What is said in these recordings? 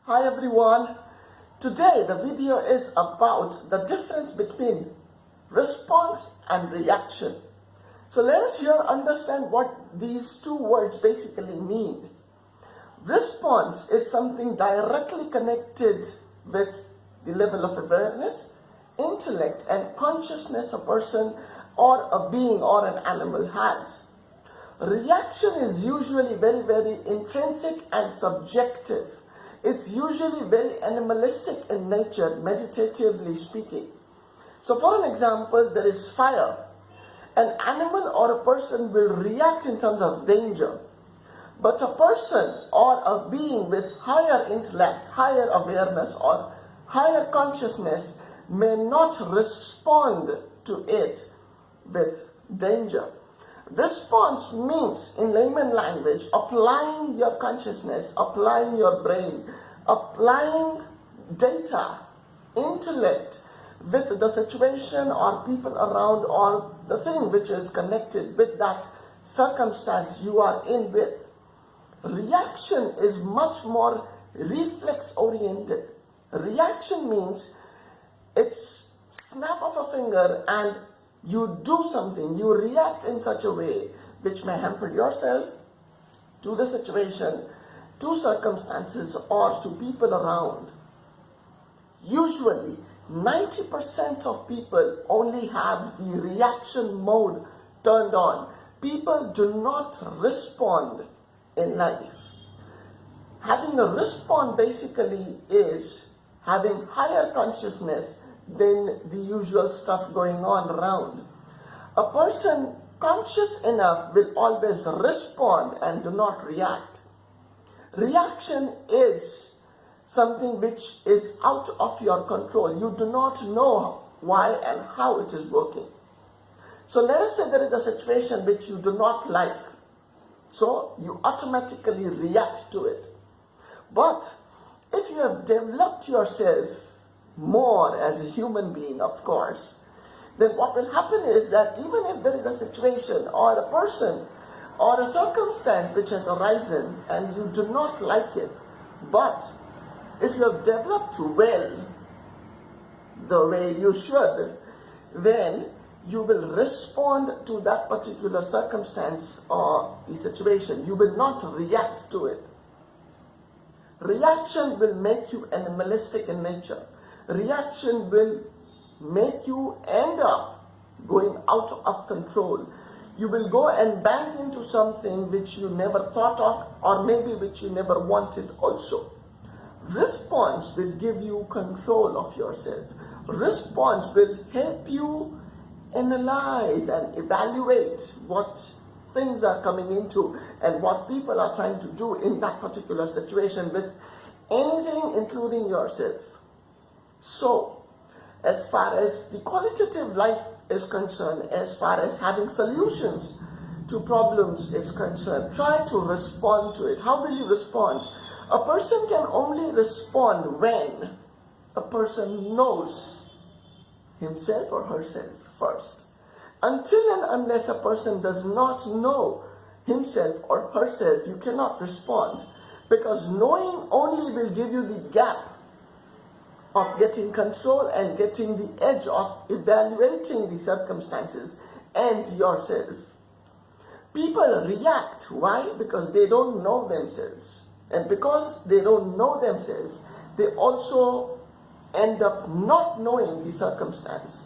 Hi everyone. Today the video is about the difference between response and reaction. So let us here understand what these two words basically mean. Response is something directly connected with the level of awareness, intellect and consciousness a person or a being or an animal has. Reaction is usually very intrinsic and subjective. It's usually very animalistic in nature, meditatively speaking. So for an example, there is fire. An animal or a person will react in terms of danger. But a person or a being with higher intellect, higher awareness or higher consciousness may not respond to it with danger. Response means, in layman language, applying your consciousness, applying your brain, applying data, intellect with the situation or people around or the thing which is connected with that circumstance you are in with. Reaction is much more reflex oriented. Reaction means it's snap of a finger and you do something, you react in such a way which may hamper yourself, to the situation, to circumstances, or to people around. Usually, 90% of people only have the reaction mode turned on. People do not respond in life. Having a response basically is having higher consciousness than the usual stuff going on around. A person conscious enough will always respond and do not react. Reaction is something which is out of your control. You do not know why and how it is working. So let us say there is a situation which you do not like. So you automatically react to it. But if you have developed yourself more as a human being, of course, then what will happen is that even if there is a situation or a person or a circumstance which has arisen and you do not like it, but if you have developed well the way you should, then you will respond to that particular circumstance or the situation. You will not react to it. Reaction will make you animalistic in nature. Reaction will make you end up going out of control. You will go and bang into something which you never thought of or maybe which you never wanted also. Response will give you control of yourself. Response will help you analyze and evaluate what things are coming into and what people are trying to do in that particular situation with anything including yourself. So, as far as the qualitative life is concerned, as far as having solutions to problems is concerned, try to respond to it. How will you respond? A person can only respond when a person knows himself or herself first. Until and unless a person does not know himself or herself, you cannot respond. Because knowing only will give you the gap of getting control and getting the edge of evaluating the circumstances and yourself. People react. Why? Because they don't know themselves. And because they don't know themselves, they also end up not knowing the circumstance.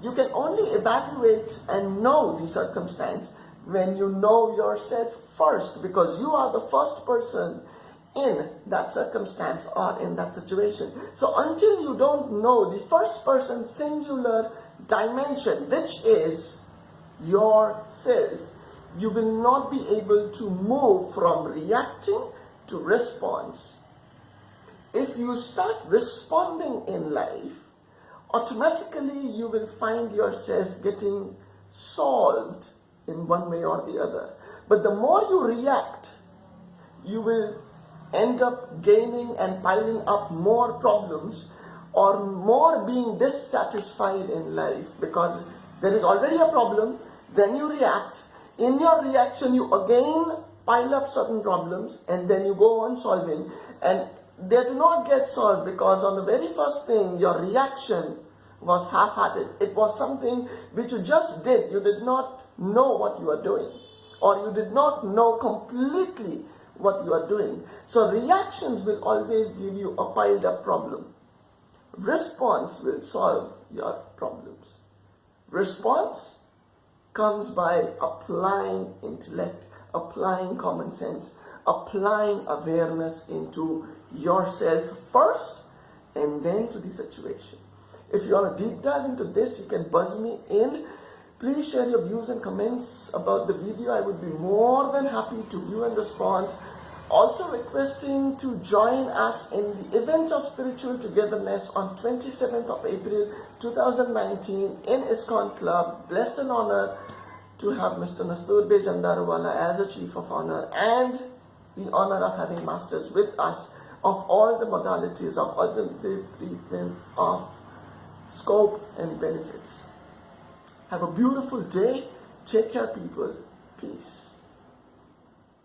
You can only evaluate and know the circumstance when you know yourself first, because you are the first person in that circumstance or in that situation. So until you don't know the first person singular dimension, which is yourself, you will not be able to move from reacting to response. If you start responding in life, automatically you will find yourself getting solved in one way or the other. But the more you react, you will end up gaining and piling up more problems or more being dissatisfied in life, because there is already a problem, then you react. In your reaction, you again pile up certain problems and then you go on solving. And they do not get solved because on the very first thing, your reaction was half-hearted. It was something which you just did. You did not know what you are doing, or you did not know completely what you are doing. So reactions will always give you a piled up problem. Response will solve your problems. Response comes by applying intellect, applying common sense, applying awareness into yourself first and then to the situation. If you want to deep dive into this, you can buzz me in. Please share your views and comments about the video. I would be more than happy to view and respond. Also requesting to join us in the event of spiritual togetherness on 27th of April 2019 in ISKCON Club. Blessed and honored to have Mr. Nasturbej Andarawala as a Chief of Honor, and the honor of having Masters with us of all the modalities of alternative treatment, of scope and benefits. Have a beautiful day. Take care, people. Peace.